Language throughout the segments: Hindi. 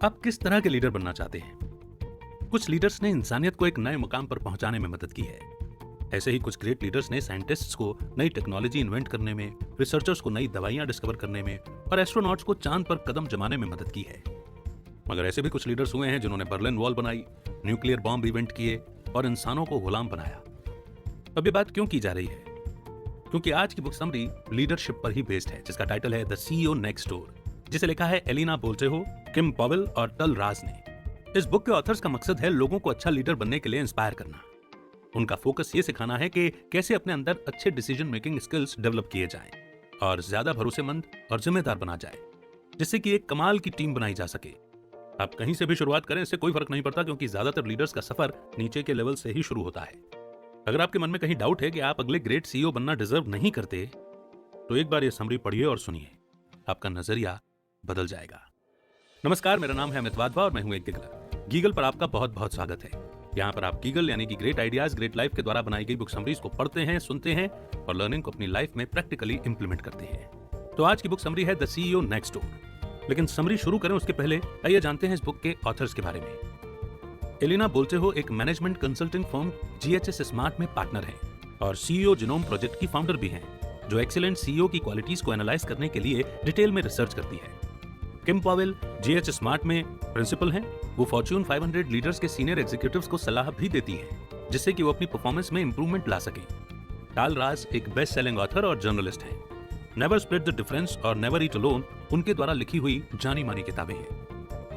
आप किस तरह के लीडर बनना चाहते हैं? कुछ लीडर्स ने इंसानियत को एक नए मुकाम पर पहुंचाने में मदद की है। ऐसे ही कुछ ग्रेट लीडर्स ने साइंटिस्ट्स को नई टेक्नोलॉजी इन्वेंट करने में, रिसर्चर्स को नई दवाइयां डिस्कवर करने में और एस्ट्रोनॉट्स को चांद पर कदम जमाने में मदद की है। मगर ऐसे भी कुछ लीडर्स हुए हैं जिन्होंने बर्लिन वॉल बनाई, न्यूक्लियर बॉम्ब इवेंट किए और इंसानों को गुलाम बनाया। अब ये बात क्यों की जा रही है? क्योंकि आज की बुक समरी लीडरशिप पर ही बेस्ड है, जिसका टाइटल है द सीईओ नेक्स्ट डोर, जिसे लिखा है एलिना बोल्चेहो, किम पॉवेल और टल राज ने। इस बुक के ऑथर्स का मकसद है लोगों को अच्छा लीडर बनने के लिए इंस्पायर करना। उनका फोकस ये सिखाना है कि कैसे अपने अंदर अच्छे डिसीजन मेकिंग स्किल्स डेवलप किए जाएं और ज्यादा भरोसेमंद और जिम्मेदार बना जाए, जिससे कि एक कमाल की टीम बनाई जा सके। आप कहीं से भी शुरुआत करें, इससे कोई फर्क नहीं पड़ता, क्योंकि ज्यादातर लीडर्स का सफर नीचे के लेवल से ही शुरू होता है। अगर आपके मन में कहीं डाउट है कि आप अगले ग्रेट सीईओ बनना डिजर्व नहीं करते, तो एक बार ये समरी पढ़िए और सुनिए, आपका नजरिया बदल जाएगा। नमस्कार, मेरा नाम है अमित वाधवा और मैं हूं एक गीगलर। गीगल पर आपका बहुत बहुत स्वागत है। यहाँ पर आप गीगल यानी कि ग्रेट आइडियाज ग्रेट लाइफ के द्वारा बनाई गई बुक समरीज को पढ़ते हैं, सुनते हैं और लर्निंग को अपनी लाइफ में प्रैक्टिकली इंप्लीमेंट करते हैं। तो आज की बुक समरी है द सीईओ नेक्स्ट डोर। लेकिन समरी शुरू करें उसके पहले आइए जानते हैं इस बुक के ऑथर्स के बारे में। एलिना बोल्चेहो एक management consulting firm GHS smart में पार्टनर हैं और सीईओ जिनोम प्रोजेक्ट की फाउंडर भी हैं, जो एक्सीलेंट सीईओ की क्वालिटीज को एनालाइज करने के लिए डिटेल में रिसर्च करती है। किम पॉवेल जीएच स्मार्ट में प्रिंसिपल हैं। वो फॉर्च्यून 500 लीडर्स के सीनियर एग्जीक्यूटिव्स को सलाह भी देती हैं, जिससे कि वो अपनी परफॉर्मेंस में इंप्रूवमेंट ला सकें। टाल राज एक बेस्ट सेलिंग ऑथर और जर्नलिस्ट हैं। नेवर स्प्लिट द डिफरेंस और नेवर ईट अलोन उनके द्वारा लिखी हुई जानी मानी किताबें हैं।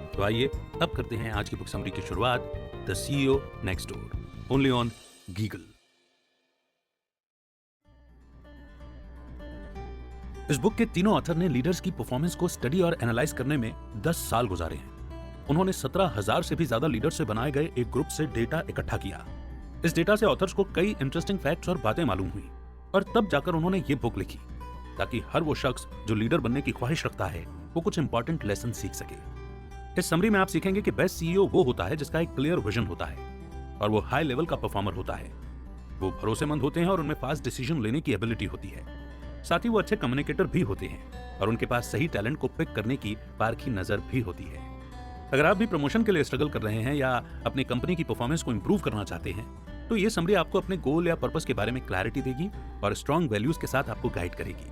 तो आइए अब करते हैं आज की बुक समरी की शुरुआत, the CEO next door, only on गीगल। इस बुक के तीनों ऑथर ने लीडर्स की परफॉर्मेंस को स्टडी और एनालाइज करने में 10 साल गुजारे हैं। उन्होंने 17,000 से भी ज्यादा लीडर से बनाए गए एक ग्रुप से डेटा इकट्ठा किया। इस डेटा से ऑथर्स को कई इंटरेस्टिंग फैक्ट्स और बातें मालूम हुई और तब जाकर उन्होंने ये बुक लिखी, ताकि हर वो शख्स जो लीडर बनने की ख्वाहिश रखता है वो कुछ इंपॉर्टेंट लेसन सीख सके। इस समरी में आप सीखेंगे कि बेस्ट सीईओ वो होता है जिसका एक क्लियर विजन होता है और वो हाई लेवल का परफॉर्मर होता है। वो भरोसेमंद होते हैं और उनमें फास्ट डिसीजन लेने की एबिलिटी होती है। साथ ही वो अच्छे कम्युनिकेटर भी होते हैं और उनके पास सही टैलेंट को पिक करने की पारखी नजर भी होती है। अगर आप भी प्रमोशन के लिए स्ट्रगल कर रहे हैं या अपनी कंपनी की परफॉर्मेंस को इंप्रूव करना चाहते हैं, तो ये समरी आपको अपने गोल या पर्पस के बारे में क्लैरिटी देगी और स्ट्रॉन्ग वैल्यूज के साथ आपको गाइड करेगी।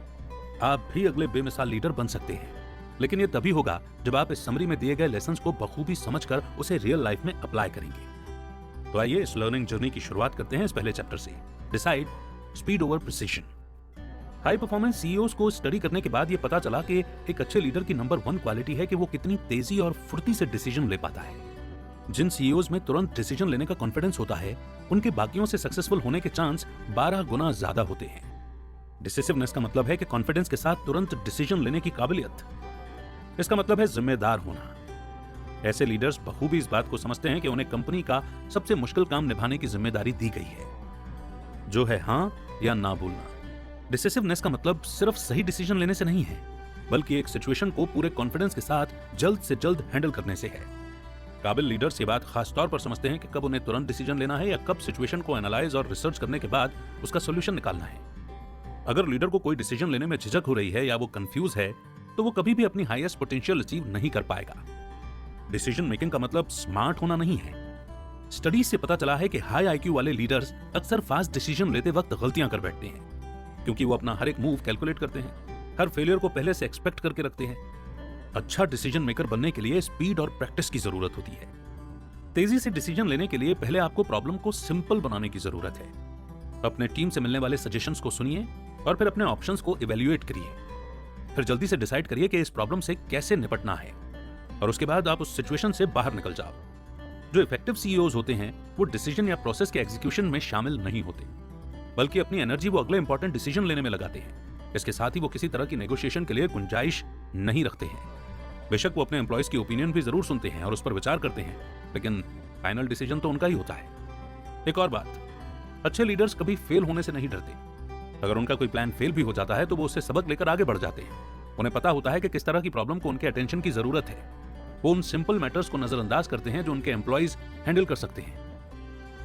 आप भी अगले बेमिसाल लीडर बन सकते हैं, लेकिन ये तभी होगा जब आप इस समरी में दिए गए लेसन्स को बखूबी समझकर उसे रियल लाइफ में अप्लाई करेंगे। तो आइए इस लर्निंग जर्नी की शुरुआत करते हैं इस पहले चैप्टर से, decide speed over precision. High performance CEOs को स्टडी करने के बाद ये पता चला कि एक अच्छे लीडर की नंबर 1 क्वालिटी है कि वो कितनी तेजी और फुर्ती से डिसीजन ले पाता है। जिन सीईओज में तुरंत डिसीजन लेने का कॉन्फिडेंस होता है, उनके बाकियों से सक्सेसफुल होने के चांस 12 गुना ज्यादा होते हैं। डिसिसिवनेस का मतलब है कि कॉन्फिडेंस के साथ तुरंत डिसीजन लेने की काबिलियत। इसका मतलब है जिम्मेदार होना। ऐसे लीडर्स बखूबी इस बात को समझते हैं कि उन्हें कंपनी का सबसे मुश्किल काम निभाने की जिम्मेदारी दी गई है, जो है हाँ या ना बोलना। डिसिसिवनेस का मतलब सिर्फ सही डिसीजन लेने से नहीं है, बल्कि एक सिचुएशन को पूरे कॉन्फिडेंस के साथ जल्द से जल्द हैंडल करने से है। काबिल लीडर्स ये बात खास तौर पर समझते हैं कि कब उन्हें तुरंत डिसीजन लेना है या कब सिचुएशन को एनालाइज और रिसर्च करने के बाद उसका सोल्यूशन निकालना है। अगर लीडर को कोई डिसीजन लेने में झिझक हो रही है या वो कंफ्यूज है, तो वो कभी भी अपनी हाईएस्ट पोटेंशियल अचीव नहीं कर पाएगा। डिसीजन मेकिंग का मतलब स्मार्ट होना नहीं है। स्टडीज से पता चला है कि हाई आईक्यू वाले लीडर्स अक्सर फास्ट डिसीजन लेते वक्त गलतियां कर बैठते हैं, क्योंकि वो अपना हर एक मूव कैलकुलेट करते हैं, हर फेलियर को पहले से एक्सपेक्ट करके रखते हैं। अच्छा डिसीजन मेकर बनने के लिए स्पीड और प्रैक्टिस की जरूरत होती है। तेजी से डिसीजन लेने के लिए पहले आपको प्रॉब्लम को सिंपल बनाने की जरूरत है। अपने टीम से मिलने वाले सजेशंस को सुनिए और फिर अपने ऑप्शंस को इवैल्यूएट करिए। फिर जल्दी से डिसाइड करिए कि इस प्रॉब्लम से कैसे निपटना है और उसके बाद आप उस सिचुएशन से बाहर निकल जाओ। जो इफेक्टिव सीईओज होते हैं वो डिसीजन या प्रोसेस के एग्जीक्यूशन में शामिल नहीं होते, बल्कि अपनी एनर्जी वो अगले इंपॉर्टेंट डिसीजन लेने में लगाते हैं। इसके साथ ही वो किसी तरह की नेगोशिएशन के लिए गुंजाइश नहीं रखते हैं। बेशक वो अपने एम्प्लॉयज की ओपिनियन भी जरूर सुनते हैं और उस पर विचार करते हैं, लेकिन फाइनल डिसीजन तो उनका ही होता है। एक और बात, अच्छे लीडर्स कभी फेल होने से नहीं डरते। अगर उनका कोई प्लान फेल भी हो जाता है तो वो उससे सबक लेकर आगे बढ़ जाते हैं। उन्हें पता होता है कि किस तरह की प्रॉब्लम को उनके अटेंशन की जरूरत है। वो उन सिंपल मैटर्स को नजरअंदाज करते हैं जो उनके एम्प्लॉयज हैंडल कर सकते हैं।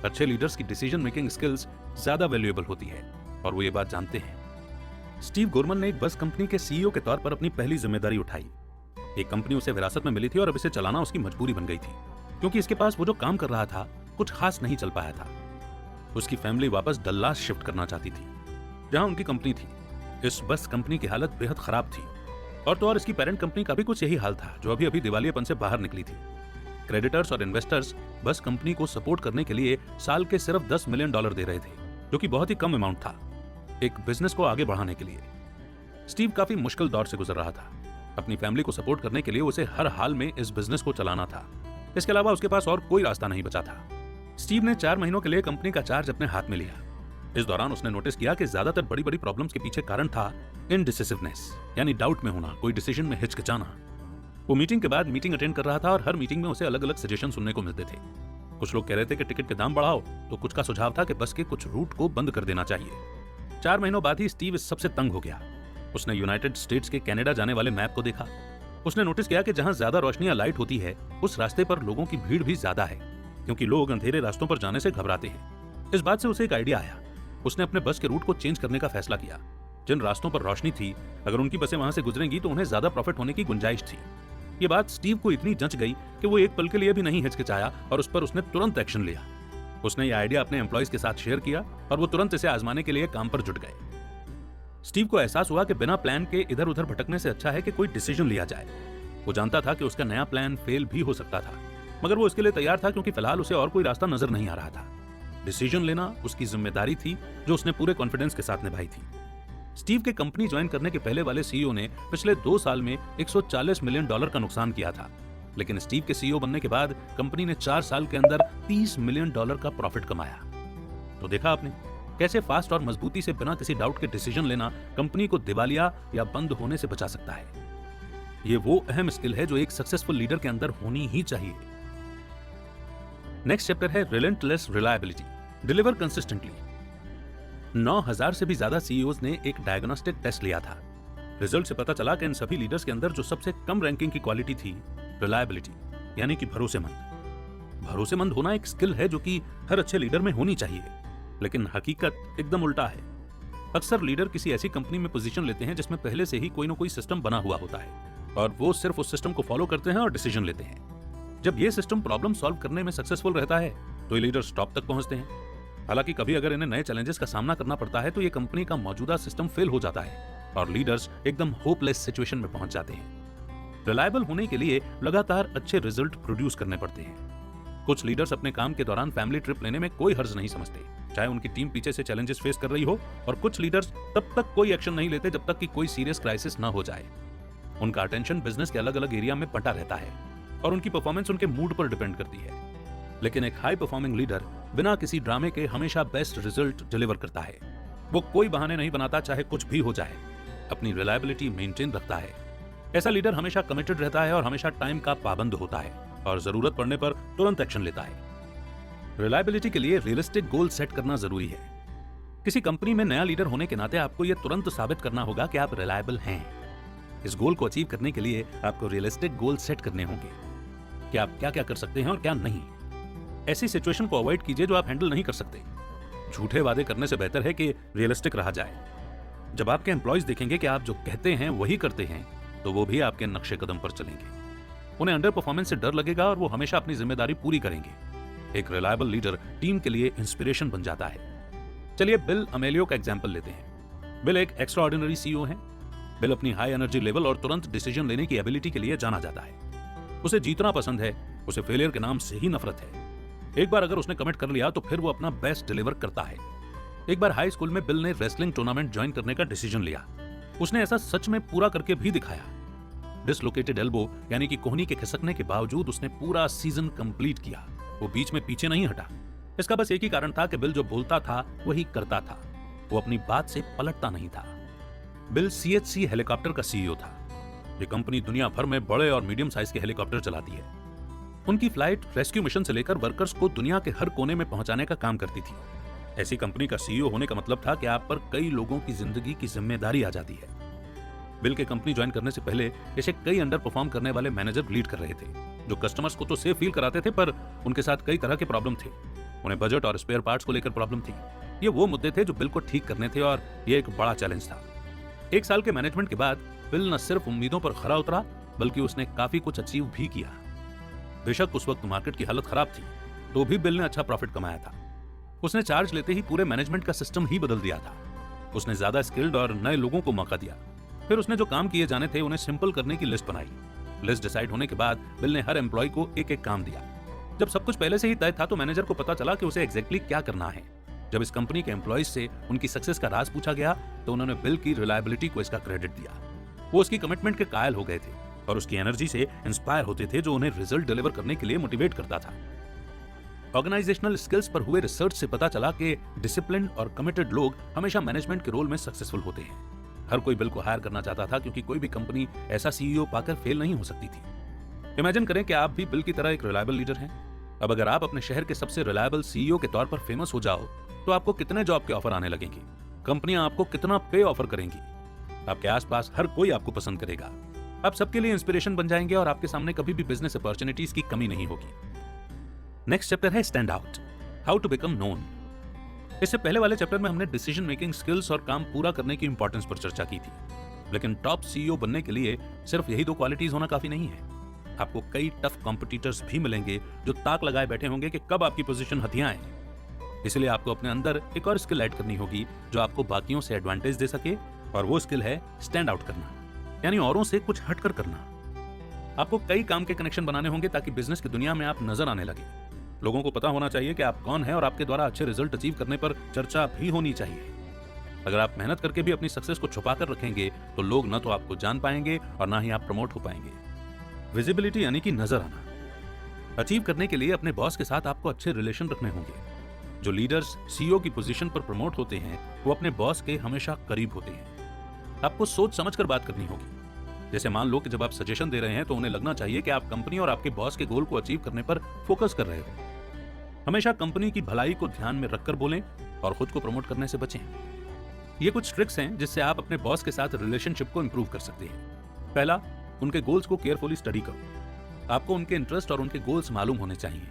अच्छे लीडर्स की डिसीजन मेकिंग स्किल्स ज्यादा वैल्यूएबल होती है और वो ये बात जानते हैं। स्टीव गोरमन ने एक बस कंपनी के सीईओ के तौर पर अपनी पहली जिम्मेदारी उठाई। एक कंपनी उसे विरासत में मिली थी और अब इसे चलाना उसकी मजबूरी बन गई थी, क्योंकि इसके पास वो जो काम कर रहा था कुछ खास नहीं चल पाया था। उसकी फैमिली वापस डल्लास शिफ्ट करना चाहती थी, जहां उनकी कंपनी थी। इस बस कंपनी की हालत बेहद खराब थी, और तो और इसकी पेरेंट कंपनी का भी कुछ यही हाल था, जो अभी अभी दिवालियेपन से बाहर निकली थी। क्रेडिटर्स और इन्वेस्टर्स बस कंपनी को सपोर्ट करने के लिए साल के सिर्फ $10 मिलियन दे रहे थे, जो कि बहुत ही कम अमाउंट था एक बिजनेस को आगे बढ़ाने के लिए। स्टीव काफी मुश्किल दौर से गुजर रहा था। अपनी फैमिली को सपोर्ट करने के लिए उसे हर हाल में इस बिजनेस को चलाना था। इसके अलावा उसके पास और कोई रास्ता नहीं बचा था। स्टीव ने 4 महीनों के लिए कंपनी का चार्ज अपने हाथ में लिया। इस दौरान उसने नोटिस किया कि ज्यादातर बड़ी बड़ी प्रॉब्लम्स के पीछे कारण था इनडिसिसिवनेस, यानी डाउट में होना, कोई डिसीजन में हिचकिचाना। वो मीटिंग के बाद मीटिंग अटेंड कर रहा था और हर मीटिंग में उसे अलग अलग सजेशन सुनने को मिलते थे। कुछ लोग कह रहे थे कि टिकट के दाम बढ़ाओ, तो कुछ का सुझाव था कि बस के कुछ रूट को बंद कर देना चाहिए। 4 महीनों बाद ही स्टीव इस सबसे तंग हो गया। उसने यूनाइटेड स्टेट्स के कनाडा जाने वाले मैप को देखा। उसने नोटिस किया कि जहां ज्यादा रोशनी या लाइट होती है, उस रास्ते पर लोगों की भीड़ भी ज्यादा है, क्योंकि लोग अंधेरे रास्तों पर जाने से घबराते हैं। इस बात से उसे एक आइडिया आया। उसने अपने बस के रूट को चेंज करने का फैसला किया। जिन रास्तों पर रोशनी थी, अगर उनकी बसें वहां से गुजरेंगी तो उन्हें ज्यादा प्रॉफिट होने की गुंजाइश थी। ये बात स्टीव को इतनी जंच गई कि वो एक पल के लिए भी नहीं हिचकिचाया और उस पर उसने तुरंत एक्शन लिया। उसने ये आइडिया अपने एम्प्लॉइज के साथ शेयर किया और वो तुरंत इसे आजमाने के लिए काम पर जुट गए। स्टीव को एहसास हुआ कि बिना प्लान के इधर उधर भटकने से अच्छा है कि कोई डिसीजन लिया जाए। वो जानता था कि उसका नया प्लान फेल भी हो सकता था, मगर वो इसके लिए तैयार था, क्योंकि फिलहाल उसे और कोई रास्ता नजर नहीं आ रहा था। डिसीजन लेना उसकी जिम्मेदारी थी, जो उसने पूरे कॉन्फिडेंस के साथ निभाई थी। स्टीव के कंपनी ज्वाइन करने के पहले वाले सीईओ ने पिछले 2 साल में $140 मिलियन का नुकसान किया था, लेकिन स्टीव के सीईओ बनने के बाद कंपनी ने 4 साल के अंदर $30 मिलियन का प्रॉफिट कमाया। तो देखा आपने कैसे फास्ट और मजबूती से बिना किसी डाउट के डिसीजन लेना कंपनी को दिवालिया या बंद होने से बचा सकता है। ये वो अहम स्किल है जो एक सक्सेसफुल लीडर के अंदर होनी ही चाहिए। नेक्स्ट चैप्टर है रिलेंटलेस रिलायबिलिटी, डिलीवर कंसिस्टेंटली। 9,000 से भी ज्यादा सीईओज ने एक डायग्नोस्टिक टेस्ट लिया था। रिजल्ट से पता चला कि इन सभी लीडर्स के अंदर जो सबसे कम रैंकिंग की क्वालिटी थी, रिलायबिलिटी, यानी कि भरोसेमंद। भरोसेमंद होना एक स्किल है जो कि हर अच्छे लीडर में होनी चाहिए, लेकिन हकीकत एकदम उल्टा है। अक्सर लीडर किसी ऐसी कंपनी में पोजीशन लेते हैं जिसमें पहले से ही कोई ना कोई सिस्टम बना हुआ होता है, और वो सिर्फ उस सिस्टम को फॉलो करते हैं और डिसीजन लेते हैं। जब ये सिस्टम प्रॉब्लम सॉल्व करने में सक्सेसफुल रहता है तो ये लीडर्स टॉप तक पहुंचते हैं। हालांकि कभी अगर इन्हें नए चैलेंजेस का सामना करना पड़ता है तो ये कंपनी का मौजूदा सिस्टम फेल हो जाता है और लीडर्स एकदम होपलेस सिचुएशन में पहुंच जाते हैं। रिलायबल होने के लिए लगातार अच्छे रिजल्ट प्रोड्यूस करने पड़ते हैं। कुछ लीडर्स अपने काम के दौरान फैमिली ट्रिप लेने में कोई हर्ज नहीं समझते, चाहे उनकी टीम पीछे से चैलेंजेस फेस कर रही हो, और कुछ लीडर्स तब तक कोई एक्शन नहीं लेते जब तक कि कोई सीरियस क्राइसिस ना हो जाए। उनका अटेंशन बिजनेस के अलग अलग एरिया में बंटा रहता है और उनकी परफॉर्मेंस उनके मूड पर डिपेंड करती है। लेकिन एक हाई परफॉर्मिंग लीडर बिना किसी ड्रामे के हमेशा बेस्ट रिजल्ट डिलीवर करता है। वो कोई बहाने नहीं बनाता, चाहे कुछ भी हो जाए, अपनी रिलायबिलिटी मेंटेन रखता है। ऐसा लीडर हमेशा कमिटेड रहता है और हमेशा टाइम का पाबंद होता है और जरूरत पड़ने पर तुरंत एक्शन लेता है। रिलायबिलिटी के लिए रियलिस्टिक गोल सेट करना जरूरी है। किसी कंपनी में नया लीडर होने के नाते आपको यह तुरंत साबित करना होगा कि आप रिलायबल हैं। इस गोल को अचीव करने के लिए आपको रियलिस्टिक गोल सेट करने होंगे कि आप क्या क्या कर सकते हैं और क्या नहीं। ऐसी सिचुएशन को अवॉइड कीजिए जो आप हैंडल नहीं कर सकते। झूठे वादे करने से बेहतर है कि रियलिस्टिक रहा जाए। जब आपके एम्प्लॉयज देखेंगे कि आप जो कहते हैं वही करते हैं, तो वो भी आपके नक्शे कदम पर चलेंगे। उन्हें अंडर परफॉर्मेंस से डर लगेगा और वो हमेशा अपनी जिम्मेदारी पूरी करेंगे। एक रिलायबल लीडर टीम के लिए इंस्पिरेशन बन जाता है। चलिए बिल अमेलियो का एग्जाम्पल लेते हैं। बिल एक एक्स्ट्रा ऑर्डिनरी सीईओ है। बिल अपनी हाई एनर्जी लेवल और तुरंत डिसीजन लेने की एबिलिटी के लिए जाना जाता है। उसे जीतना पसंद है, उसे फेलियर के नाम से ही नफरत है। एक बार अगर उसने कमिट कर लिया तो फिर वो अपना बेस्ट डिलीवर करता है। एक बार हाई स्कूल में बिल ने रेसलिंग टूर्नामेंट ज्वाइन करने का डिसीजन लिया। उसने ऐसा सच में पूरा करके भी दिखाया। डिसलोकेटेड एल्बो यानी कि कोहनी के खिसकने के बावजूद उसने पूरा सीजन कंप्लीट किया। वो बीच में पीछे नहीं हटा। इसका बस एक ही कारण था कि बिल जो बोलता था वही करता था। वो अपनी बात से पलटता नहीं था। बिल CHC हेलीकॉप्टर का सीईओ था। ये कंपनी दुनिया भर में बड़े और मीडियम साइज के हेलीकॉप्टर चलाती है। उनकी फ्लाइट रेस्क्यू मिशन से लेकर वर्कर्स को दुनिया के हर कोने में पहुंचाने का काम करती थी। ऐसी कंपनी का सीईओ होने का मतलब था कि आप पर कई लोगों की जिंदगी की जिम्मेदारी आ जाती है। बिल के कंपनी ज्वाइन करने से पहले इसे कई अंडर परफॉर्म करने वाले मैनेजर लीड कर रहे थे, जो कस्टमर्स को तो सेफ फील कराते थे, पर उनके साथ कई तरह के प्रॉब्लम थे। उन्हें बजट और स्पेयर पार्ट्स को लेकर प्रॉब्लम थी। ये वो मुद्दे थे जो बिल को ठीक करने थे और ये एक बड़ा चैलेंज था। 1 साल के मैनेजमेंट के बाद बिल न सिर्फ उम्मीदों पर खरा उतरा, बल्कि उसने काफी कुछ अचीव भी किया। बेशक उस वक्त मार्केट की हालत खराब थी, तो भी बिल ने अच्छा प्रॉफिट कमाया था। उसने चार्ज लेते ही पूरे मैनेजमेंट का सिस्टम ही बदल दिया था। उसने ज्यादा स्किल्ड और नए लोगों को मौका दिया। फिर उसने जो काम किए जाने थे उन्हें सिंपल करने की लिस्ट बनाई। लिस्ट डिसाइड होने के बाद बिल ने हर एम्प्लॉय को एक एक काम दिया। जब सब कुछ पहले से ही तय था तो मैनेजर को पता चला कि उसे एग्जैक्टली क्या करना है। जब इस कंपनी के एम्प्लॉयज से उनकी सक्सेस का राज पूछा गया तो उन्होंने बिल की रिलायबिलिटी को इसका क्रेडिट दिया। वो उसकी कमिटमेंट के कायल हो गए थे और उसकी एनर्जी से इंस्पायर होते थे, जो उन्हें रिजल्ट डिलीवर करने के लिए मोटिवेट करता था। ऑर्गेनाइजेशनल स्किल्स पर हुए रिसर्च से पता चला कि डिसिप्लिन और कमिटेड लोग हमेशा मैनेजमेंट के रोल में सक्सेसफुल होते हैं। हर कोई बिल को हायर करना चाहता था, क्योंकि कोई भी कंपनी ऐसा सीईओ पाकर फेल नहीं हो सकती थी। इमेजिन करें कि आप भी बिल की तरह एक रिलायबल लीडर हैं। अब अगर आप अपने शहर के सबसे रिलायबल सीईओ के तौर पर फेमस हो जाओ तो आपको कितने जॉब के ऑफर आने लगेंगे, कंपनियां आपको कितना पे ऑफर करेंगी, आपके आसपास हर कोई आपको पसंद करेगा, आप सबके लिए इंस्पिरेशन बन जाएंगे और आपके सामने कभी भी बिजनेस अपॉर्चुनिटीज की कमी नहीं होगी। नेक्स्ट चैप्टर है stand out, how to become known. इससे पहले वाले चैप्टर में हमने डिसीजन मेकिंग स्किल्स और काम पूरा करने की इंपॉर्टेंस पर चर्चा की थी, लेकिन टॉप सीईओ बनने के लिए सिर्फ यही दो क्वालिटीज होना काफी नहीं है। आपको कई टफ कॉम्पिटिटर्स भी मिलेंगे जो ताक लगाए बैठे होंगे कि कब आपकी पोजीशन हथियाएं। इसलिए आपको अपने अंदर एक और स्किल ऐड करनी होगी जो आपको बाकियों से एडवांटेज दे सके, और वो स्किल है स्टैंड आउट करना, यानी औरों से कुछ हटकर करना। आपको कई काम के कनेक्शन बनाने होंगे ताकि बिजनेस की दुनिया में आप नजर आने लगे। लोगों को पता होना चाहिए कि आप कौन हैं और आपके द्वारा अच्छे रिजल्ट अचीव करने पर चर्चा भी होनी चाहिए। अगर आप मेहनत करके भी अपनी सक्सेस को छुपा कर रखेंगे तो लोग न तो आपको जान पाएंगे और ना ही आप प्रमोट हो पाएंगे। विजिबिलिटी यानी कि नजर आना। अचीव करने के लिए अपने बॉस के साथ आपको अच्छे रिलेशन रखने होंगे। जो लीडर्स सीईओ की पोजीशन पर प्रमोट होते हैं वो अपने बॉस के हमेशा करीब होते हैं। आपको सोच समझकर बात करनी होगी। जैसे मान लो कि जब आप सजेशन दे रहे हैं तो उन्हें लगना चाहिए कि आप कंपनी और आपके बॉस के गोल को अचीव करने पर फोकस कर रहे हो। हमेशा कंपनी की भलाई को ध्यान में रखकर बोलें और खुद को प्रमोट करने से बचें। ये कुछ ट्रिक्स हैं जिससे आप अपने बॉस के साथ रिलेशनशिप को इंप्रूव कर सकते हैं। पहला, उनके गोल्स को केयरफुली स्टडी करो। आपको उनके इंटरेस्ट और उनके गोल्स मालूम होने चाहिए।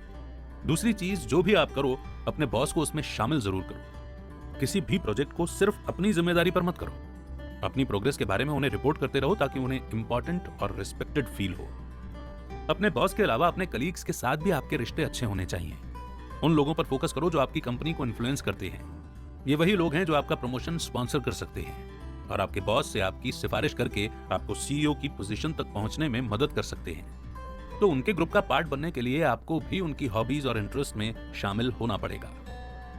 दूसरी चीज, जो भी आप करो अपने बॉस को उसमें शामिल जरूर करो। किसी भी प्रोजेक्ट को सिर्फ अपनी जिम्मेदारी पर मत करो। अपनी प्रोग्रेस के बारे में उन्हें रिपोर्ट करते रहो ताकि उन्हें इंपॉर्टेंट और रिस्पेक्टेड फील हो। अपने बॉस के अलावा अपने कलीग्स के साथ भी आपके रिश्ते अच्छे होने चाहिए। उन लोगों पर फोकस करो जो आपकी कंपनी को इन्फ्लुएंस करते हैं। ये वही लोग हैं जो आपका प्रमोशन स्पॉन्सर कर सकते हैं और आपके बॉस से आपकी सिफारिश करके आपको सीईओ की पोजीशन तक पहुंचने में मदद कर सकते हैं। तो उनके ग्रुप का पार्ट बनने के लिए आपको भी उनकी हॉबीज और इंटरेस्ट में शामिल होना पड़ेगा।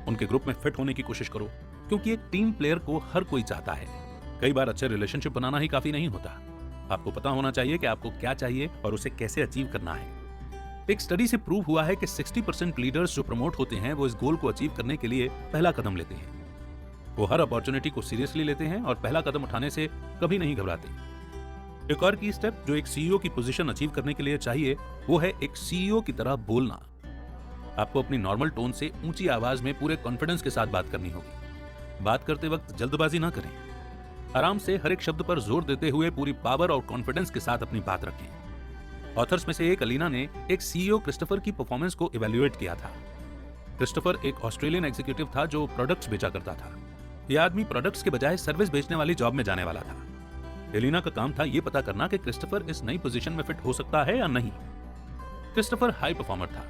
उनके ग्रुप में फिट होने की कोशिश करो, क्योंकि एक टीम प्लेयर को हर कोई चाहता है। कई बार अच्छे रिलेशनशिप बनाना ही काफी नहीं होता। आपको पता होना चाहिए कि आपको क्या चाहिए और उसे कैसे अचीव करना है। एक स्टडी से प्रूव हुआ है कि 60% लीडर्स जो प्रमोट होते हैं वो इस गोल को अचीव करने के लिए पहला कदम लेते हैं। वो हर अपॉर्चुनिटी को सीरियसली लेते हैं और पहला कदम उठाने से कभी नहीं घबराते। एक और की स्टेप जो एक सीईओ की पोजीशन अचीव करने के लिए चाहिए वो है एक सीईओ की तरह बोलना। आपको अपनी नॉर्मल टोन से ऊंची आवाज में पूरे कॉन्फिडेंस के साथ बात करनी होगी। बात करते वक्त जल्दबाजी ना करें। आराम से हर एक शब्द पर जोर देते हुए पूरी पावर और कॉन्फिडेंस के साथ अपनी बात रखें। ऑथर्स में से एक अलीना ने एक सीईओ क्रिस्टोफर की परफॉर्मेंस को इवैल्यूएट किया था। क्रिस्टोफर एक ऑस्ट्रेलियन एग्जीक्यूटिव था जो प्रोडक्ट्स बेचा करता था। यह आदमी प्रोडक्ट्स के बजाय सर्विस बेचने वाली जॉब में जाने वाला था। एलिना का काम था यह पता करना कि क्रिस्टोफर इस नई पोजीशन में फिट हो सकता है या नहीं। क्रिस्टोफर हाई परफॉर्मर था।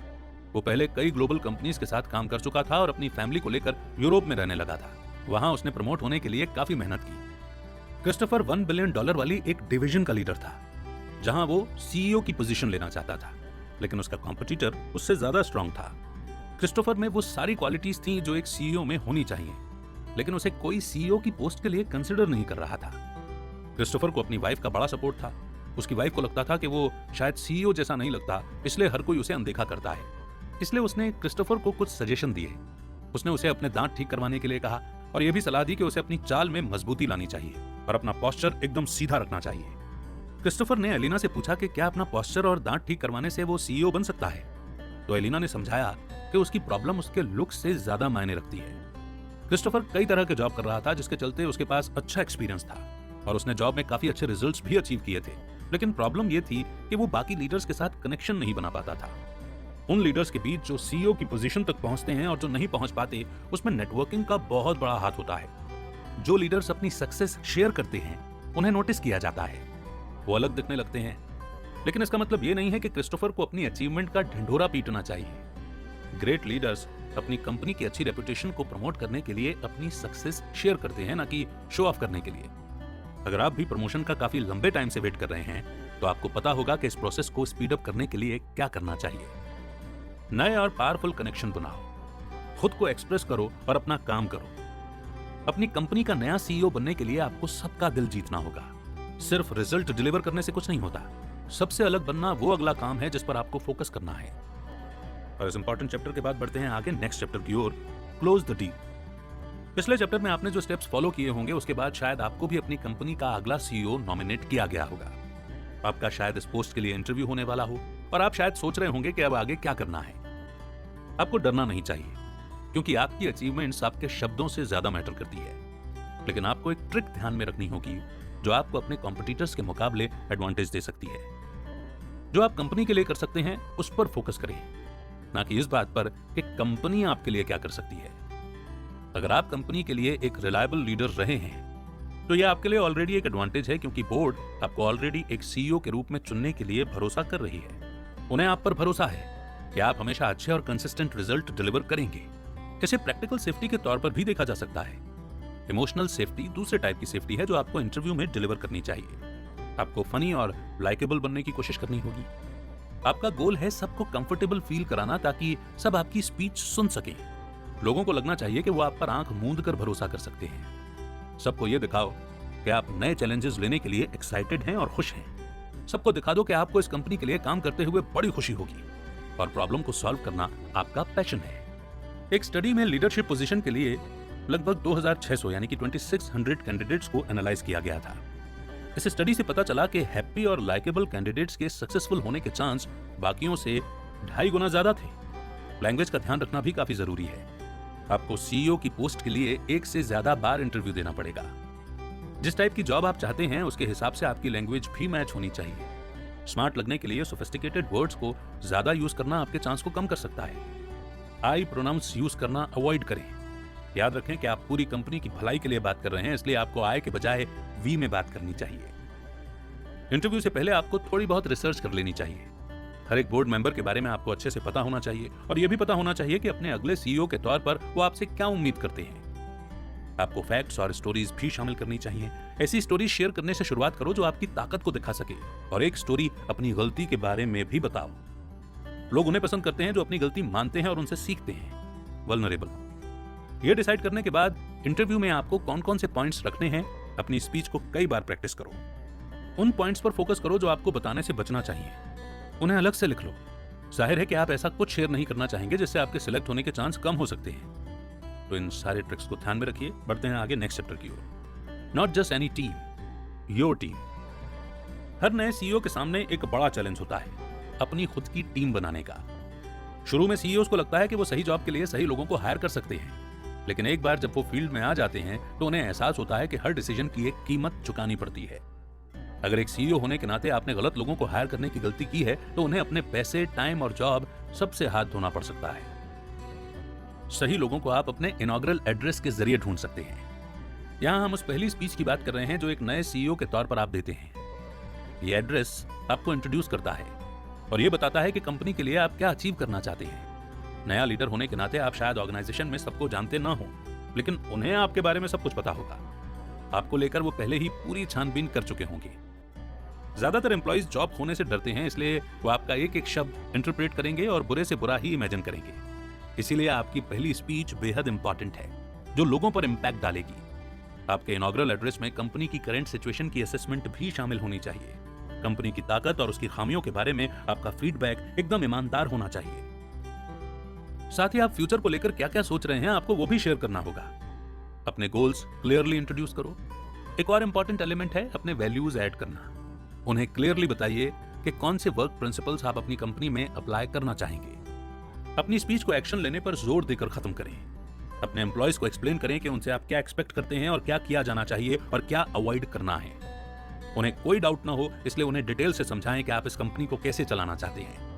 वो पहले कई ग्लोबल कंपनीज के साथ काम कर चुका था और अपनी फैमिली को लेकर यूरोप में रहने लगा था। वहां उसने प्रमोट होने के लिए काफी मेहनत की। क्रिस्टोफर $1 बिलियन वाली एक डिवीजन का लीडर था जहां वो सीईओ की पोजीशन लेना चाहता था, लेकिन उसका कॉम्पिटिटर उससे ज्यादा स्ट्रांग था। क्रिस्टोफर में वो सारी क्वालिटीज थी जो एक सीईओ में होनी चाहिए, लेकिन उसे कोई सीईओ की पोस्ट के लिए कंसिडर नहीं कर रहा था। क्रिस्टोफर को अपनी वाइफ का बड़ा सपोर्ट था। उसकी वाइफ को लगता था कि वो शायद सीईओ जैसा नहीं लगता, इसलिए हर कोई उसे अनदेखा करता है। इसलिए उसने क्रिस्टोफर को कुछ सजेशन दिए। उसने उसे अपने दांत ठीक करवाने के लिए कहा और यह भी सलाह दी कि उसे अपनी चाल में मजबूती लानी चाहिए और अपना पोस्चर एकदम सीधा रखना चाहिए। क्रिस्टोफर ने एलिना से पूछा कि क्या अपना पोस्चर और दांत ठीक करवाने से वो सीईओ बन सकता है, तो एलिना ने समझाया कि उसकी प्रॉब्लम उसके लुक से ज्यादा मायने रखती है। क्रिस्टोफर कई तरह के जॉब कर रहा था जिसके चलते उसके पास अच्छा एक्सपीरियंस था और उसने जॉब में काफी अच्छे रिजल्ट्स भी अचीव किए थे, लेकिन प्रॉब्लम यह थी कि वो बाकी लीडर्स के साथ कनेक्शन नहीं बना पाता था। उन लीडर्स के बीच जो सीईओ की पोजीशन तक पहुंचते हैं और जो नहीं पहुंच पाते, उसमें नेटवर्किंग का बहुत बड़ा हाथ होता है। जो लीडर्स अपनी सक्सेस शेयर करते हैं उन्हें नोटिस किया जाता है, वो अलग दिखने लगते हैं। लेकिन इसका मतलब ये नहीं है कि क्रिस्टोफर को अपनी अचीवमेंट का ढिंढोरा पीटना चाहिए। ग्रेट लीडर्स अपनी कंपनी की अच्छी रेपुटेशन को प्रमोट करने के लिए अपनी सक्सेस शेयर करते हैं, ना कि शो ऑफ करने के लिए। अगर आप भी प्रमोशन का काफी लंबे टाइम से वेट कर रहे हैं तो आपको पता होगा कि इस प्रोसेस को स्पीड अप करने के लिए क्या करना चाहिए। नए और पावरफुल कनेक्शन बनाओ, खुद को एक्सप्रेस करो और अपना काम करो। अपनी कंपनी का नया सीईओ बनने के लिए आपको सबका दिल जीतना होगा। सिर्फ रिजल्ट डिलीवर करने से कुछ नहीं होता। सबसे अलग बनना वो अगला काम है जिस पर आपको फोकस करना है। और इस इंपॉर्टेंट चैप्टर के बाद बढ़ते हैं आगे नेक्स्ट चैप्टर की ओर, क्लोज द डील। पिछले चैप्टर में आपने जो स्टेप्स फॉलो किए होंगे उसके बाद शायद आपको भी अपनी कंपनी का अगला सीईओ नॉमिनेट किया गया होगा। आपका शायद इस पोस्ट के लिए इंटरव्यू होने वाला हो और आप शायद सोच रहे होंगे कि अब आगे क्या करना है। आपको डरना नहीं चाहिए, क्योंकि आपकी अचीवमेंट्स आपके शब्दों से ज्यादा मैटर करती है। लेकिन आपको एक ट्रिक ध्यान में रखनी होगी जो आपको अपने कॉम्पिटिटर्स के मुकाबले एडवांटेज दे सकती है। जो आप कंपनी के लिए कर सकते हैं उस पर फोकस करें, ना कि इस बात पर कि कंपनी आपके लिए क्या कर सकती है। अगर आप कंपनी के लिए एक रिलायबल लीडर रहे हैं तो यह आपके लिए ऑलरेडी एक एडवांटेज है, क्योंकि बोर्ड आपको ऑलरेडी एक सीईओ के रूप में चुनने के लिए भरोसा कर रही है। उन्हें आप पर भरोसा है कि आप हमेशा अच्छे और कंसिस्टेंट रिजल्ट डिलीवर करेंगे। इसे प्रैक्टिकल सेफ्टी के तौर पर भी देखा जा सकता है। इमोशनल सेफ्टी दूसरे टाइप की सेफ्टी है जो आपको इंटरव्यू में डिलीवर करनी चाहिए। आपको फनी और लाइकेबल बनने की कोशिश करनी होगी। आपका गोल है सबको कंफर्टेबल फील कराना, ताकि सब आपकी स्पीच सुन सकें। लोगों को लगना चाहिए कि वो आप पर आंख मूंद कर भरोसा कर सकते हैं। सबको ये दिखाओ कि आप नए चैलेंजेस लेने के लिए एक्साइटेड हैं और खुश हैं। सबको दिखा दो कि आपको इस कंपनी के लिए काम करते हुए बड़ी खुशी होगी और प्रॉब्लम को सॉल्व करना आपका पैशन है। एक स्टडी में लीडरशिप पोजीशन के लिए लगभग 2600 यानी कि 2600 कैंडिडेट्स को एनालाइज किया गया था। इस स्टडी से पता चला कि हैप्पी और लाइकेबल कैंडिडेट्स के सक्सेसफुल होने के चांस बाकियों से 2.5 गुना ज्यादा थे। लैंग्वेज का ध्यान रखना भी काफी जरूरी है। आपको सीईओ की पोस्ट के लिए एक से ज्यादा बार इंटरव्यू देना पड़ेगा। जिस टाइप की जॉब आप चाहते हैं उसके हिसाब से आपकी लैंग्वेज भी मैच होनी चाहिए। स्मार्ट लगने के लिए सोफिस्टिकेटेड वर्ड्स को ज्यादा यूज करना आपके चांस को कम कर सकता है। आई प्रोनाउंस यूज करना अवॉइड करें। याद रखें कि आप पूरी कंपनी की भलाई के लिए बात कर रहे हैं, इसलिए आपको आई के बजाय वी में बात करनी चाहिए। इंटरव्यू से पहले आपको थोड़ी बहुत रिसर्च कर लेनी चाहिए। हर एक बोर्ड मेंबर के बारे में आपको अच्छे से पता होना चाहिए और यह भी पता होना चाहिए कि अपने अगले सीईओ के तौर पर वो आपसे क्या उम्मीद करते हैं। आपको फैक्ट्स और स्टोरीज भी शामिल करनी चाहिए। ऐसी स्टोरी शेयर करने से शुरुआत करो जो आपकी ताकत को दिखा सके, और एक स्टोरी अपनी गलती के बारे में भी बताओ। लोग उन्हें पसंद करते हैं जो अपनी गलती मानते हैं और उनसे सीखते हैं। वल्नरेबल। यह डिसाइड करने के बाद इंटरव्यू में आपको कौन कौन से पॉइंट्स रखने हैं, अपनी स्पीच को कई बार प्रैक्टिस करो। उन पॉइंट्स पर फोकस करो जो आपको बताने से बचना चाहिए, उन्हें अलग से लिख लो। जाहिर है कि आप ऐसा कुछ शेयर नहीं करना चाहेंगे जिससे आपके सिलेक्ट होने के चांस कम हो सकते हैं। तो इन सारे ट्रिक्स को ध्यान में रखिए। बढ़ते हैं आगे नेक्स्ट चैप्टर की ओर। Not just any team, your team. हर नए सीईओ के सामने एक बड़ा चैलेंज होता है, अपनी खुद की टीम बनाने का। शुरू में सीईओ को लगता है कि वो सही जॉब के लिए सही लोगों को हायर कर सकते हैं, लेकिन एक बार जब वो फील्ड में आ जाते हैं तो उन्हें एहसास होता है कि हर डिसीजन की एक कीमत चुकानी पड़ती है। अगर एक सीईओ होने के नाते आपने गलत लोगों को हायर करने की गलती की है तो उन्हें अपने पैसे, टाइम और जॉब सबसे हाथ धोना पड़ सकता है। सही लोगों को आप अपने इनॉग्रल एड्रेस के जरिए ढूंढ सकते हैं। यहां हम उस पहली स्पीच की बात कर रहे हैं जो एक नए सीईओ के तौर पर आप देते हैं। ये एड्रेस आपको इंट्रोड्यूस करता है और ये बताता है कि कंपनी के लिए आप क्या अचीव करना चाहते हैं। नया लीडर होने के नाते आप शायद ऑर्गेनाइजेशन में सबको जानते ना हो, लेकिन उन्हें आपके बारे में सब कुछ पता होगा। आपको लेकर वो पहले ही पूरी छानबीन कर चुके होंगे। ज्यादातर एम्प्लॉइज जॉब खोने से डरते हैं, इसलिए वो आपका एक एक शब्द इंटरप्रेट करेंगे और बुरे से बुरा ही इमेजिन करेंगे। इसीलिए आपकी पहली स्पीच बेहद इंपॉर्टेंट है, जो लोगों पर इंपैक्ट डालेगी। आपके इनॉग्रल एड्रेस में कंपनी की करंट सिचुएशन की असेसमेंट भी शामिल होनी चाहिए। कंपनी की ताकत और उसकी खामियों के बारे में आपका फीडबैक एकदम ईमानदार होना चाहिए। साथ ही आप फ्यूचर को लेकर क्या क्या सोच रहे हैं आपको वो भी शेयर करना होगा। अपने गोल्स क्लियरली इंट्रोड्यूस करो। एक और इंपॉर्टेंट एलिमेंट है अपने वैल्यूज ऐड करना। उन्हें क्लियरली बताइए कि कौन से वर्क प्रिंसिपल्स आप अपनी कंपनी में अप्लाई करना चाहेंगे। अपनी स्पीच को एक्शन लेने पर जोर देकर खत्म करें। अपने एम्प्लॉयज को एक्सप्लेन करें कि उनसे आप क्या एक्सपेक्ट करते हैं और क्या किया जाना चाहिए और क्या अवॉइड करना है। उन्हें कोई डाउट ना हो, इसलिए उन्हें डिटेल से समझाएं कि आप इस कंपनी को कैसे चलाना चाहते हैं।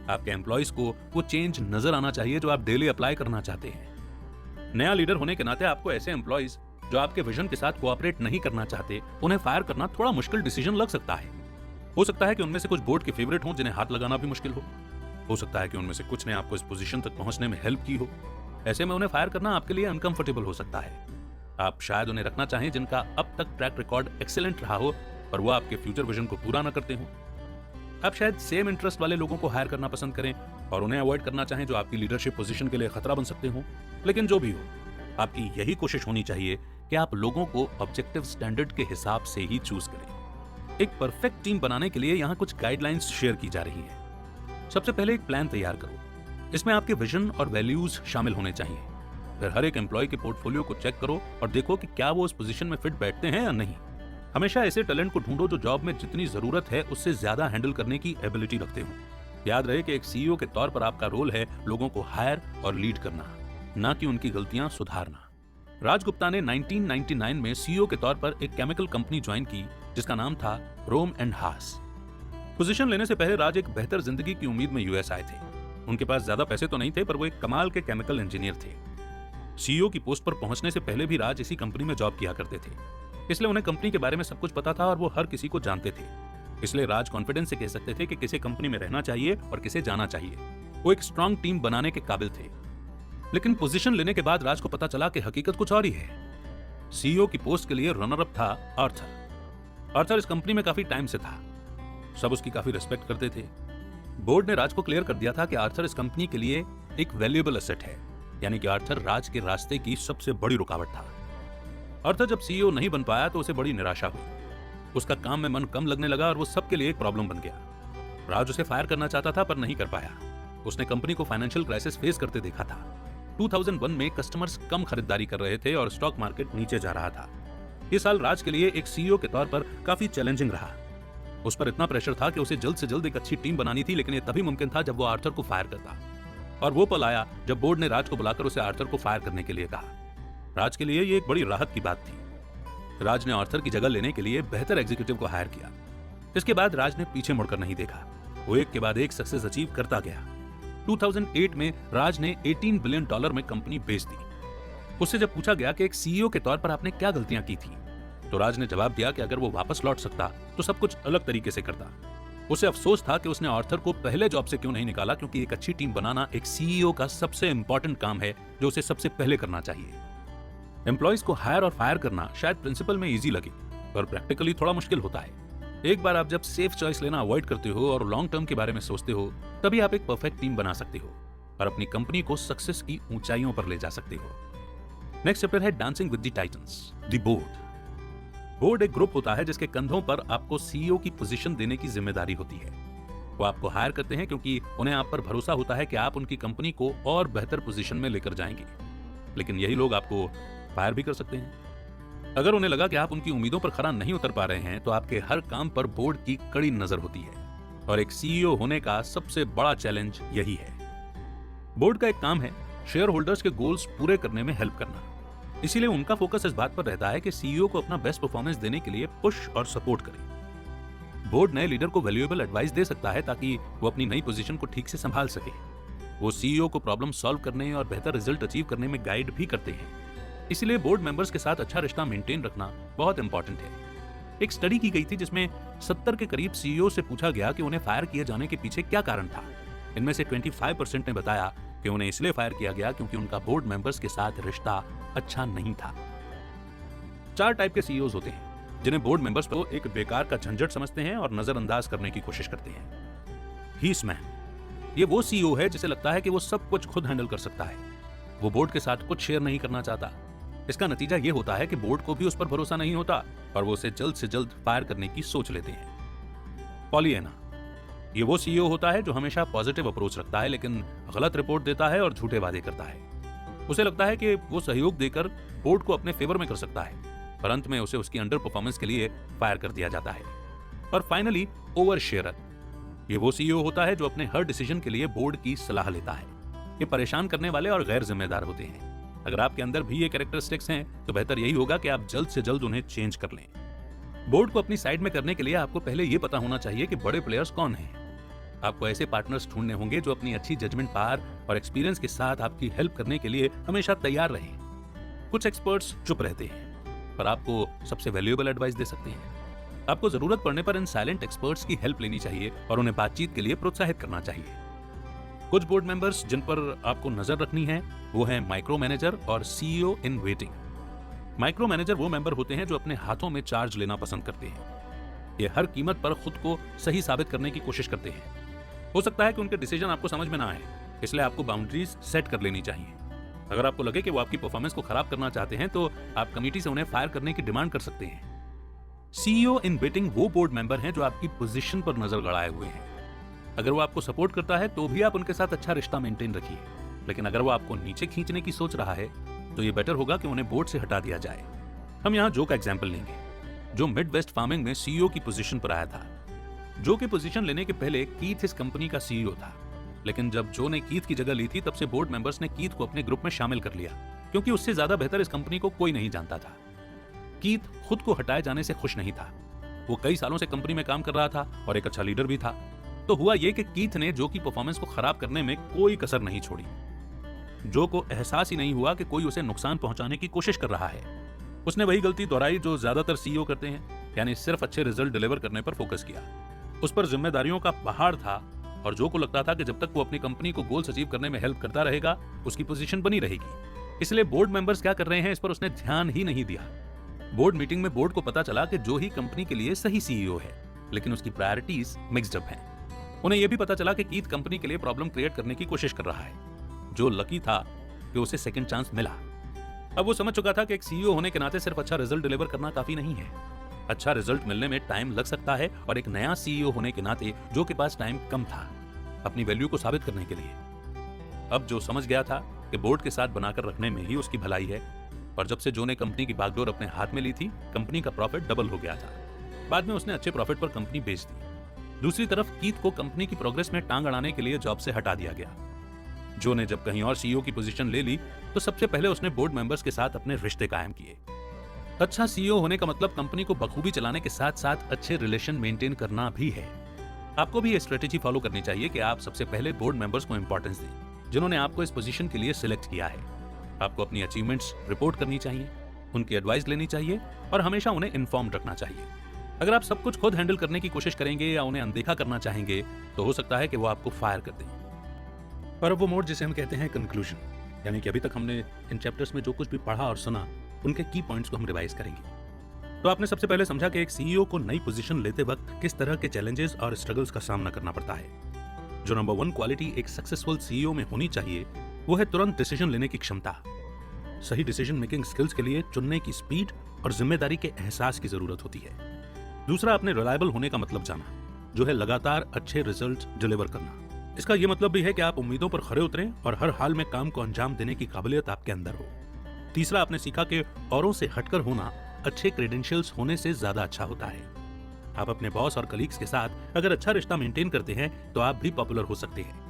आपके एम्प्लॉयज को वो चेंज नजर आना चाहिए जो आप डेली अप्लाई करना चाहते हैं। नया लीडर होने के नाते आपको ऐसे एम्प्लॉयज जो आपके विजन के साथ कोऑपरेट नहीं करना चाहते, उन्हें फायर करना थोड़ा मुश्किल डिसीजन लग सकता है, हो सकता है कि उनमें से कुछ बोर्ड के फेवरेट हों जिन्हें हाथ लगाना भी मुश्किल हो सकता है कि उनमें से कुछ ने आपको इस पोजीशन तक पहुंचने में हेल्प की हो। ऐसे में उन्हें फायर करना आपके लिए अनकंफर्टेबल हो सकता है। आप शायद उन्हें रखना चाहें जिनका अब तक ट्रैक रिकॉर्ड एक्सीलेंट रहा हो पर वो आपके फ्यूचर विजन को पूरा ना करते हो। आप शायद सेम इंटरेस्ट वाले लोगों को हायर करना पसंद करें और उन्हें अवॉइड करना चाहें जो आपकी लीडरशिप पोजीशन के लिए खतरा बन सकते हो। लेकिन जो भी हो, आपकी यही कोशिश होनी चाहिए कि आप लोगों को ऑब्जेक्टिव स्टैंडर्ड के हिसाब से ही चूज करें। एक परफेक्ट टीम बनाने के लिए यहाँ कुछ गाइडलाइंस शेयर की जा रही है। सबसे पहले एक प्लान तैयार करो। इसमें आपके विजन और वैल्यूज शामिल होने चाहिए। फिर हर एक एम्प्लॉय के पोर्टफोलियो को चेक करो और देखो कि क्या वो उस पोजीशन में फिट बैठते हैं या नहीं। हमेशा ऐसे टैलेंट को ढूंढो जो जॉब में जितनी जरूरत है उससे ज्यादा हैंडल करने की एबिलिटी रखते हो। याद रहे कि एक सीईओ के तौर पर आपका रोल है लोगों को हायर और लीड करना, ना कि उनकी गलतियां सुधारना। राज गुप्ता ने 1999 में सीईओ के तौर पर एक केमिकल कंपनी ज्वाइन की जिसका नाम था रोम एंड हास। पोजीशन लेने से पहले राज एक बेहतर जिंदगी की उम्मीद में यूएस आए थे। उनके पास ज्यादा पैसे तो नहीं थे पर वो एक कमाल के केमिकल इंजीनियर थे। सीईओ की पोस्ट पर पहुंचने से पहले भी राज इसी कंपनी में जॉब किया करते थे, इसलिए उन्हें कंपनी के बारे में सब कुछ पता था और वो हर किसी को जानते थे। इसलिए राज कॉन्फिडेंस से कह सकते थे कि किसे कंपनी में रहना चाहिए और किसे जाना चाहिए। वो एक स्ट्रांग टीम बनाने के काबिल थे। लेकिन पोजीशन लेने के बाद राज को पता चला कि हकीकत कुछ और ही है। सीईओ की पोस्ट के लिए रनर अप था आर्थर इस कंपनी में काफी टाइम से था। सब उसकी काफी रिस्पेक्ट करते थे। बोर्ड ने राज को क्लियर कर दिया था कि आर्थर इस कंपनी के लिए एक वैल्यूएबल एसेट है, यानी कि आर्थर राज के रास्ते की सबसे बड़ी रुकावट था। आर्थर जब सीईओ नहीं बन पाया तो उसे बड़ी निराशा हुई। उसका काम में मन कम लगने लगा और वो सबके लिए एक प्रॉब्लम बन गया। राज उसे फायर करना चाहता था पर नहीं कर पाया। उसने कंपनी को फाइनेंशियल क्राइसिस फेस करते देखा था। 2001 में कस्टमर्स कम खरीदारी कर रहे थे और स्टॉक मार्केट नीचे जा रहा था। ये साल राज के लिए एक सीईओ के तौर पर काफी चैलेंजिंग रहा। उस पर इतना प्रेशर था कि उसे जल्द से जल्द एक अच्छी टीम बनानी थी, लेकिन ये तभी मुमकिन था जब वो आर्थर को फायर करता। और वो पल आया जब बोर्ड ने राज को बुलाकर उसे आर्थर को फायर करने के लिए कहा। राज के लिए ये एक बड़ी राहत की बात थी। राज ने आर्थर की जगह लेने के लिए बेहतर एग्जीक्यूटिव को हायर किया। इसके बाद राज ने पीछे मुड़कर नहीं देखा। वो एक के बाद एक सक्सेस अचीव करता गया। 2008 में राज ने $18 बिलियन में कंपनी बेच दी। उससे जब पूछा गया कि एक सीईओ के तौर पर आपने क्या गलतियां की थी, तो राज ने जवाब दिया कि अगर वो वापस लौट सकता तो सब कुछ अलग तरीके से करता। उसे अफसोस था कि उसने आर्थर को पहले जॉब से क्यों नहीं निकाला, क्योंकि एक अच्छी टीम बनाना एक सीईओ का सबसे इंपॉर्टेंट काम है जो उसे सबसे पहले करना चाहिए। एम्प्लॉइज को हायर और फायर करना शायद प्रिंसिपल में इजी लगे पर प्रैक्टिकली थोड़ा मुश्किल होता है। एक बार आप जब सेफ चॉइस लेना अवॉइड करते हो और लॉन्ग टर्म के बारे में सोचते हो, तभी आप एक परफेक्ट टीम बना सकते हो और अपनी कंपनी को सक्सेस की ऊंचाइयों पर ले जा सकते हो। नेक्स्ट चैप्टर है dancing with the Titans, the board. Board एक ग्रुप होता है जिसके कंधों पर आपको सीईओ की पोजीशन देने की जिम्मेदारी होती है। वो आपको हायर करते हैं क्योंकि उन्हें आप पर भरोसा होता है कि आप उनकी कंपनी को और बेहतर पोजीशन में लेकर जाएंगे। लेकिन यही लोग आपको फायर भी कर सकते हैं। अगर उन्हें लगा कि आप उनकी उम्मीदों पर खरा नहीं उतर पा रहे हैं तो आपके हर काम पर बोर्ड की कड़ी नजर होती है। और एक सीईओ होने का सबसे बड़ा चैलेंज यही है। बोर्ड का एक काम है शेयर होल्डर्स के गोल्स पूरे करने में हेल्प करना। इसीलिए उनका फोकस इस बात पर रहता है कि सीईओ को अपना बेस्ट परफॉर्मेंस देने के लिए पुश और सपोर्ट करे। बोर्ड नए लीडर को वैल्यूएबल एडवाइस दे सकता है ताकि वो अपनी नई पोजीशन को ठीक से संभाल सके। वो सीईओ को प्रॉब्लम सॉल्व करने और बेहतर रिजल्ट अचीव करने में गाइड भी करते हैं। इसलिए बोर्ड मेंबर्स के साथ अच्छा रिश्ता मेंटेन रखना बहुत इंपॉर्टेंट है। एक स्टडी की गई थी जिसमें 70 के करीब सीईओ से पूछा गया कि उन्हें फायर किए जाने के पीछे क्या कारण था। इनमें से 25% ने बताया कि उन्हें इसलिए फायर किया गया क्योंकि उनका बोर्ड मेंबर्स के साथ रिश्ता अच्छा नहीं था। 4 टाइप के सीईओज होते हैं जिन्हें बोर्ड मेंबर्स को एक बेकार का झंझट समझते हैं और नजरअंदाज करने की कोशिश करते हैं। हीस मैन, ये वो सीईओ है जिसे लगता है कि वो सब कुछ खुद हैंडल कर सकता है। वो बोर्ड के साथ कुछ शेयर नहीं करना चाहता। इसका नतीजा ये होता है कि बोर्ड को भी उस पर भरोसा नहीं होता और वो उसे जल्द से जल्द फायर करने की सोच लेते हैं। पॉलिएना, ये वो सीईओ होता है जो हमेशा पॉजिटिव अप्रोच रखता है लेकिन गलत रिपोर्ट देता है और झूठे वादे करता है। उसे लगता है कि वो सहयोग देकर बोर्ड को अपने फेवर में कर सकता है, पर अंत में उसे उसकी अंडर परफॉर्मेंस के लिए फायर कर दिया जाता है। और फाइनली ओवर शेयरर, ये वो सीईओ होता है जो अपने हर डिसीजन के लिए बोर्ड की सलाह लेता है। ये परेशान करने वाले और गैर जिम्मेदार होते हैं। अगर आपके अंदर भी ये कैरेक्टरिस्टिक्स हैं तो बेहतर यही होगा कि आप जल्द से जल्द उन्हें चेंज कर लें। बोर्ड को अपनी साइड में करने के लिए आपको पहले ये पता होना चाहिए कि बड़े प्लेयर्स कौन हैं। आपको ऐसे पार्टनर्स ढूंढने होंगे जो अपनी अच्छी जजमेंट पावर और एक्सपीरियंस के साथ आपकी हेल्प करने के लिए हमेशा तैयार रहें। कुछ एक्सपर्ट्स चुप रहते हैं पर आपको सबसे वैल्यूएबल एडवाइस दे सकते हैं। आपको जरूरत पड़ने पर इन साइलेंट एक्सपर्ट्स की हेल्प लेनी चाहिए और उन्हें बातचीत के लिए प्रोत्साहित करना चाहिए। कुछ बोर्ड मेंबर्स जिन पर आपको नजर रखनी है वो है माइक्रो मैनेजर और CEO in waiting. Micro manager वो मेंबर होते हैं जो अपने हाथों में चार्ज लेना पसंद करते हैं। ये हर कीमत पर खुद को सही साबित करने की कोशिश करते हैं। हो सकता है कि उनके डिसीजन आपको समझ में ना आए, इसलिए आपको बाउंड्रीज सेट कर लेनी चाहिए। अगर आपको लगे कि वो आपकी परफॉर्मेंस को खराब करना चाहते हैं तो आप कमेटी से उन्हें फायर करने की डिमांड कर सकते हैं। सीईओ इन वेटिंग वो बोर्ड मेंबर हैं जो आपकी पोजीशन पर नजर गड़ाए हुए हैं। अगर वो आपको सपोर्ट करता है तो भी आप उनके साथ अच्छा रिश्ता मेंटेन रखिए, लेकिन अगर वो आपको नीचे खींचने की सोच रहा है तो ये बेटर होगा कि उन्हें बोर्ड से हटा दिया जाए। हम यहाँ जो का एग्जाम्पल लेंगे, जो मिड वेस्ट फार्मिंग में सीईओ की पोजीशन पर आया था। जो की पोजीशन लेने के पहले कीथ इस कंपनी का सीईओ था, लेकिन जब जो ने कीथ की जगह ली थी तब से बोर्ड मेंबर्स ने कीथ को अपने ग्रुप में शामिल कर लिया, क्योंकि उससे ज्यादा बेहतर इस कंपनी को कोई नहीं जानता था। कीथ खुद को हटाए जाने से खुश नहीं था। वो कई सालों से कंपनी में काम कर रहा था और एक अच्छा लीडर भी था। तो हुआ ये कि कीथ ने जो की परफॉर्मेंस को खराब करने में कोई कसर नहीं छोड़ी। जो को एहसास ही नहीं हुआ कि कोई उसे नुकसान पहुंचाने की कोशिश कर रहा है। उसने वही गलती दोहराई जो ज्यादातर सीईओ करते हैं, यानी सिर्फ अच्छे रिजल्ट डिलीवर करने पर फोकस किया। उस पर जिम्मेदारियों का पहाड़ था और जो को लगता था कि जब तक वो अपनी कंपनी को गोल्स अचीव करने में हेल्प करता रहेगा उसकी पोजीशन बनी रहेगी। इसलिए बोर्ड मेंबर्स क्या कर रहे हैं इस पर उसने ध्यान ही नहीं दिया। बोर्ड मीटिंग में बोर्ड को पता चला कि जो ही कंपनी के लिए सही सीईओ है, लेकिन उसकी प्रायोरिटीज मिक्स्ड अप हैं। उन्हें यह भी पता चला कि कीथ कंपनी के लिए प्रॉब्लम क्रिएट करने की कोशिश कर रहा है। जो लकी था कि उसे सेकंड चांस मिला। अब वो समझ चुका था कि एक सीईओ होने के नाते सिर्फ अच्छा रिजल्ट डिलीवर करना काफी नहीं है। अच्छा रिजल्ट मिलने में टाइम लग सकता है और एक नया सीईओ होने के नाते जो के पास टाइम कम था अपनी वैल्यू को साबित करने के लिए। अब जो समझ गया था कि बोर्ड के साथ बनाकर रखने में ही उसकी भलाई है, और जब से जो ने कंपनी की बागडोर अपने हाथ में ली थी कंपनी का प्रॉफिट डबल हो गया था। बाद में उसने अच्छे प्रॉफिट पर कंपनी बेच दी। दूसरी तरफ कीथ को कंपनी की प्रोग्रेस में टांग अड़ाने के लिए जॉब से हटा दिया गया। जो ने जब कहीं और सीईओ की पोजीशन ले ली तो सबसे पहले उसने बोर्ड मेंबर्स के साथ अपने रिश्ते कायम किए। अच्छा सीईओ होने का मतलब कंपनी को बखूबी चलाने के साथ साथ अच्छे रिलेशन मेंटेन करना भी है। आपको भी ये स्ट्रेटेजी फॉलो करनी चाहिए कि आप सबसे पहले बोर्ड मेंबर्स को इंपॉर्टेंस दें जिन्होंने आपको इस पोजीशन के लिए सिलेक्ट किया है। आपको अपनी अचीवमेंट्स रिपोर्ट करनी चाहिए, उनकी एडवाइस लेनी चाहिए और हमेशा उन्हें इन्फॉर्म रखना चाहिए। अगर आप सब कुछ खुद हैंडल करने की कोशिश करेंगे या उन्हें अनदेखा करना चाहेंगे तो हो सकता है कि वो आपको फायर कर दें। पर अब वो मोड जिसे हम कहते हैं कंक्लूजन, यानी कि अभी तक हमने इन चैप्टर्स में जो कुछ भी पढ़ा और सुना उनके की पॉइंट्स को हम रिवाइज करेंगे। तो आपने सबसे पहले समझा कि एक सीईओ को नई पोजीशन लेते वक्त किस तरह के चैलेंजेस और स्ट्रगल्स का सामना करना पड़ता है। जो नंबर 1 क्वालिटी एक सक्सेसफुल सीईओ में होनी चाहिए वो है तुरंत डिसीजन लेने की क्षमता। सही डिसीजन मेकिंग स्किल्स के लिए चुनने की स्पीड और जिम्मेदारी के एहसास की जरूरत होती है। दूसरा, अपने रिलायबल होने का मतलब जाना, जो है लगातार अच्छे रिजल्ट डिलीवर करना। इसका यह मतलब भी है कि आप उम्मीदों पर खरे उतरें और हर हाल में काम को अंजाम देने की काबिलियत आपके अंदर हो। तीसरा, आपने सीखा कि औरों से हटकर होना अच्छे क्रेडेंशियल्स होने से ज्यादा अच्छा होता है। आप अपने बॉस और कलीग्स के साथ अगर अच्छा रिश्ता मेंटेन करते हैं तो आप भी पॉपुलर हो सकते हैं।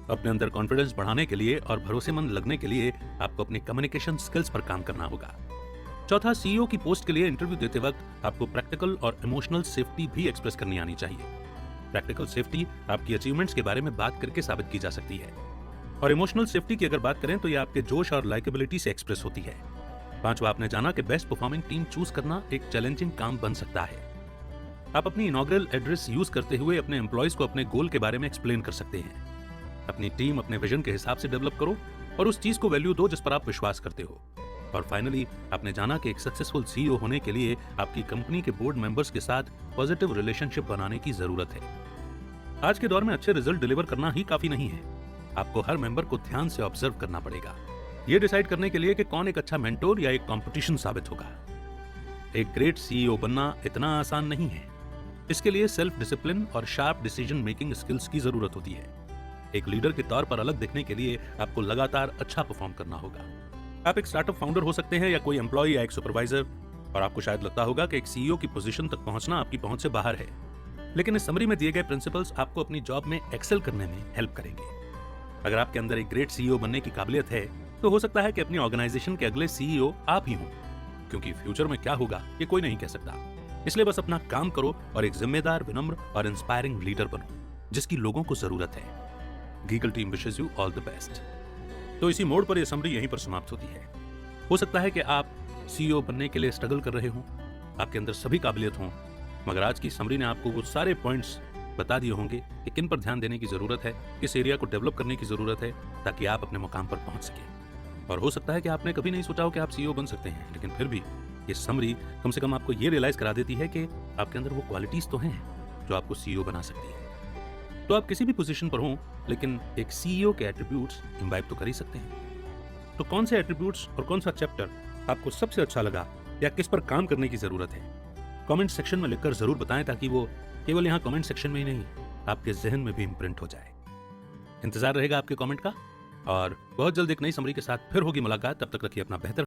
अपने अंदर कॉन्फिडेंस बढ़ाने के लिए और भरोसेमंद लगने के लिए आपको अपने कम्युनिकेशन स्किल्स पर काम करना होगा। चौथा, सीईओ की पोस्ट के लिए इंटरव्यू देते वक्त आपको प्रैक्टिकल और इमोशनल सेफ्टी भी एक्सप्रेस करनी आनी चाहिए। प्रैक्टिकल सेफ्टी आपकी अचीवमेंट्स के बारे में बात करके साबित की जा सकती है, और इमोशनल सेफ्टी की अगर बात करें तो ये आपके जोश और लाइकेबिलिटी से एक्सप्रेस होती है। पांचवा, आपने जाना कि बेस्ट परफॉर्मिंग टीम चूज करना एक चैलेंजिंग काम बन सकता है। आप अपनी इनॉग्रल एड्रेस यूज करते हुए अपने एम्प्लॉयज को अपने गोल के बारे में एक्सप्लेन कर सकते हैं। अपनी टीम अपने विजन के हिसाब से डेवलप करो और उस चीज को वैल्यू दो जिस पर आप विश्वास करते हो। और फाइनली, आपने जाना कि एक सक्सेसफुल सीईओ होने के लिए आपकी कंपनी के बोर्ड मेंबर्स के साथ पॉजिटिव रिलेशनशिप बनाने की जरूरत है। आज के दौर में अच्छे रिजल्ट डिलीवर करना ही काफी नहीं है, आपको हर मेंबर को ध्यान से ऑब्जर्व करना पड़ेगा, ये डिसाइड करने के लिए कि कौन एक अच्छा मेंटोर या एक कंपटीशन साबित होगा। एक ग्रेट सीईओ बनना इतना आसान नहीं है। इसके लिए सेल्फ डिसिप्लिन और शार्प डिसीजन मेकिंग स्किल्स की जरूरत होती है। एक लीडर के तौर पर अलग दिखने के लिए आपको लगातार अच्छा परफॉर्म करना होगा। आप एक स्टार्टअप फाउंडर हो सकते हैं या कोई एम्प्लॉय या एक सुपरवाइजर, और आपको शायद लगता होगा कि एक सीईओ की पोजीशन तक पहुंचना आपकी पहुंच से बाहर है, लेकिन इस समरी में दिए गए प्रिंसिपल्स आपको अपनी जॉब में एक्सेल करने में हेल्प करेंगे। अगर आपके अंदर एक ग्रेट सीईओ बनने की काबिलियत है तो हो सकता है कि अपनी ऑर्गेनाइजेशन के अगले सीईओ आप ही हों, क्योंकि फ्यूचर में क्या होगा ये कोई नहीं कह सकता। इसलिए बस अपना काम करो और एक जिम्मेदार, विनम्र और इंस्पायरिंग लीडर बनो जिसकी लोगों को जरूरत है। गीगल team wishes you all the best. तो इसी मोड़ पर यह समरी यहीं पर समाप्त होती है। हो सकता है कि आप सीईओ बनने के लिए स्ट्रगल कर रहे हो, आपके अंदर सभी काबिलियत हो, मगर आज की समरी ने आपको वो सारे पॉइंट्स बता दिए होंगे कि किन पर ध्यान देने की ज़रूरत है, किस एरिया को डेवलप करने की ज़रूरत है ताकि आप अपने मुकाम पर पहुंच सकें। और हो सकता है कि आपने कभी नहीं सोचा हो कि आप सीईओ बन सकते हैं, लेकिन फिर भी ये समरी कम से कम आपको ये रियलाइज़ करा देती है कि आपके अंदर वो क्वालिटीज़ तो हैं जो आपको सीईओ बना सकती है। तो आप किसी भी पोजीशन पर हों, लेकिन एक सीईओ के एट्रीब्यूट्स इम्बाइब तो कर ही सकते हैं। तो कौन से एट्रीब्यूट्स और कौन सा चैप्टर आपको सबसे अच्छा लगा या किस पर काम करने की ज़रूरत है, कमेंट सेक्शन में लिखकर ज़रूर बताएं ताकि वो केवल यहाँ कमेंट सेक्शन में ही नहीं, आपके जहन में भी इम्प्रिंट हो जाए। इंतजार रहेगा आपके कमेंट का और बहुत जल्द एक नई समरी के साथ फिर होगी मुलाकात। तब तक रखिए अपना बेहतर